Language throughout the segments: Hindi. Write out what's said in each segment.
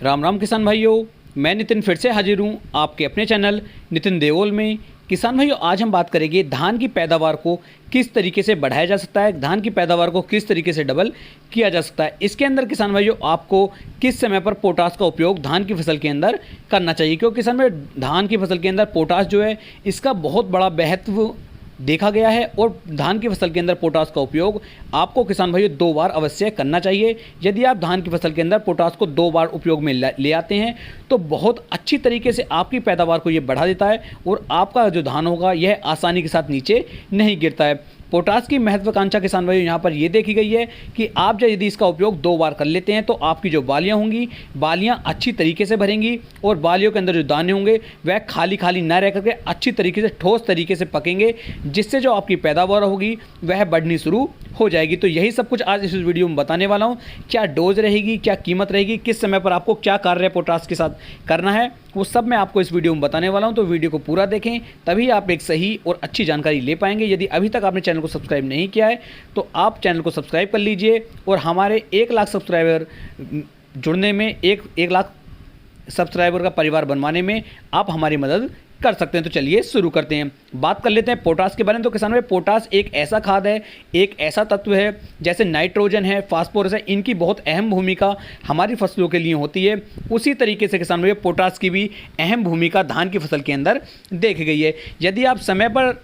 राम राम किसान भाइयों, मैं नितिन फिर से हाजिर हूँ आपके अपने चैनल नितिन देओल में। किसान भाइयों, आज हम बात करेंगे धान की पैदावार को किस तरीके से बढ़ाया जा सकता है, धान की पैदावार को किस तरीके से डबल किया जा सकता है। इसके अंदर किसान भाइयों आपको किस समय पर पोटास का उपयोग धान की फसल के अंदर करना चाहिए, क्योंकि किसान भाई धान की फसल के अंदर पोटास जो है इसका बहुत बड़ा महत्व देखा गया है और धान की फसल के अंदर पोटास का उपयोग आपको किसान भाइयों 2 बार अवश्य करना चाहिए। यदि आप धान की फसल के अंदर पोटास को 2 बार उपयोग में ले आते हैं तो बहुत अच्छी तरीके से आपकी पैदावार को ये बढ़ा देता है और आपका जो धान होगा यह आसानी के साथ नीचे नहीं गिरता है। पोटास की महत्वाकांक्षा किसान भाइयों यहाँ पर ये देखी गई है कि आप यदि इसका उपयोग 2 बार कर लेते हैं तो आपकी जो बालियाँ होंगी, बालियाँ अच्छी तरीके से भरेंगी और बालियों के अंदर जो दाने होंगे वह खाली खाली न रह करके अच्छी तरीके से ठोस तरीके से पकेंगे, जिससे जो आपकी पैदावार होगी वह बढ़नी शुरू हो जाएगी। तो यही सब कुछ आज इस वीडियो में बताने वाला हूँ। क्या डोज रहेगी, क्या कीमत रहेगी, किस समय पर आपको क्या कार्य पोटास के साथ करना है, वो सब मैं आपको इस वीडियो में बताने वाला हूँ। तो वीडियो को पूरा देखें, तभी आप एक सही और अच्छी जानकारी ले पाएंगे। यदि अभी तक आपने चैनल को सब्सक्राइब नहीं किया है तो आप चैनल को सब्सक्राइब कर लीजिए और हमारे 1 लाख सब्सक्राइबर जुड़ने में, 1 लाख सब्सक्राइबर का परिवार बनवाने में आप हमारी मदद कर सकते हैं। तो चलिए शुरू करते हैं, बात कर लेते हैं पोटास के बारे में। तो किसान भाई पोटास एक ऐसा खाद है, एक ऐसा तत्व है जैसे नाइट्रोजन है, फास्फोरस है, इनकी बहुत अहम भूमिका हमारी फसलों के लिए होती है। उसी तरीके से किसान भाई पोटास की भी अहम भूमिका धान की फसल के अंदर देखी गई है। यदि आप समय पर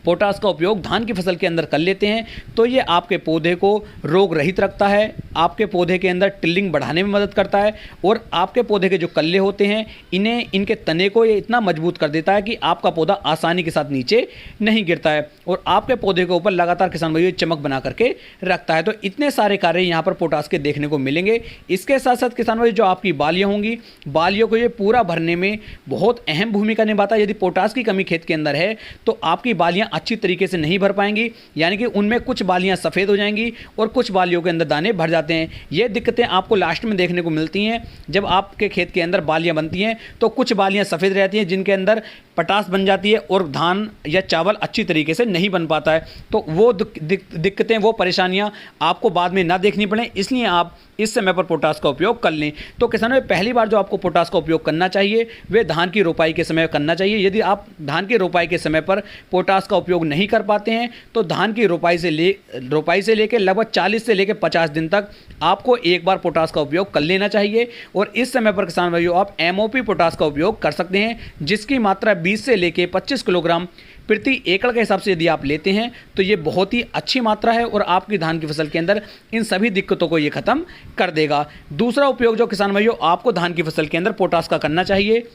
पोटास का उपयोग धान की फसल के अंदर कर लेते हैं तो ये आपके पौधे को रोग रहित रखता है, आपके पौधे के अंदर टिल्लिंग बढ़ाने में मदद करता है और आपके पौधे के जो कल्ले होते हैं इनके तने को ये इतना मजबूत कर देता है कि आपका पौधा आसानी के साथ नीचे नहीं गिरता है और आपके पौधे के ऊपर लगातार किसान भाइयों चमक बना करके रखता है। तो इतने सारे कार्य यहाँ पर पोटास के देखने को मिलेंगे। इसके साथ साथ किसान भाई जो आपकी बालियाँ होंगी, बालियों को ये पूरा भरने में बहुत अहम भूमिका निभाता है। यदि पोटास की कमी खेत के अंदर है तो आपकी बालियाँ अच्छी तरीके से नहीं भर पाएंगी, यानी कि उनमें कुछ बालियां सफ़ेद हो जाएंगी और कुछ बालियों के अंदर दाने भर जाते हैं। ये दिक्कतें आपको लास्ट में देखने को मिलती हैं। जब आपके खेत के अंदर बालियां बनती हैं तो कुछ बालियां सफ़ेद रहती हैं जिनके अंदर पटास बन जाती है और धान या चावल अच्छी तरीके से नहीं बन पाता है। तो वो दिक्कतें, वो परेशानियां आपको बाद में ना देखनी पड़े, इसलिए आप इस समय पर पोटास का उपयोग कर लें। तो किसानों पहली बार जो आपको पोटास का उपयोग करना चाहिए वे धान की रोपाई के समय करना चाहिए। यदि आप धान की रोपाई के समय पर पोटास का उपयोग नहीं कर पाते हैं तो धान की रोपाई से लेकर लगभग 40 से लेकर 50 दिन तक आपको एक बार पोटास का उपयोग कर लेना चाहिए। और इस समय पर किसान भाइयों आप MOP पोटास का उपयोग कर सकते हैं, जिसकी मात्रा 20 से लेकर 25 किलोग्राम प्रति एकड़ के हिसाब से यदि आप लेते हैं तो ये बहुत ही अच्छी मात्रा है और आपकी धान की फसल के अंदर इन सभी दिक्कतों को ये खत्म कर देगा। दूसरा उपयोग जो किसान भाइयों आपको धान की फसल के अंदर पोटास का करना चाहिए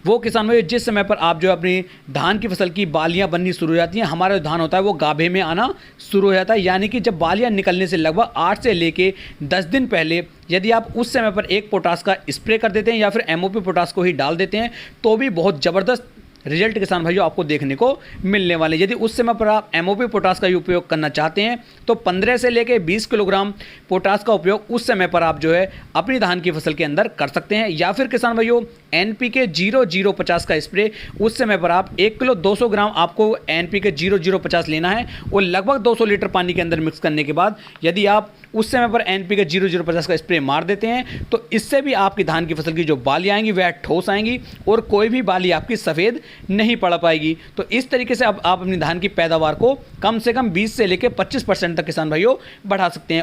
वो किसान भाइयों जिस समय पर आप जो अपनी धान की फसल की बालियां बननी शुरू हो जाती हैं, हमारा जो धान होता है वो गाभे में आना शुरू हो जाता है, यानी कि जब बालियां निकलने से लगभग 8 से लेके 10 दिन पहले यदि आप उस समय पर एक पोटास का स्प्रे कर देते हैं या फिर MOP पोटास को ही डाल देते हैं तो भी बहुत ज़बरदस्त रिजल्ट किसान भाइयों आपको देखने को मिलने वाले। यदि उस समय पर आप MOP पोटास का उपयोग करना चाहते हैं तो 15 से लेकर 20 किलोग्राम पोटास का उपयोग उस समय पर आप जो है अपनी धान की फसल के अंदर कर सकते हैं। या फिर किसान भाइयों NPK 0050 का स्प्रे उस समय पर आप 1 किलो 200 ग्राम आपको NPK 0050 लेना है और लगभग 200 लीटर पानी के अंदर मिक्स करने के बाद यदि आप उस समय पर NPK 0050 का स्प्रे मार देते हैं तो इससे भी आपकी धान की फसल की जो बाली आएंगी वह ठोस आएंगी और कोई भी बाली आपकी सफ़ेद नहीं पड़ पाएगी। तो इस तरीके से अब आप अपनी धान की पैदावार को कम से कम 20 से लेकर 25% तक किसान भाइयों बढ़ा सकते हैं।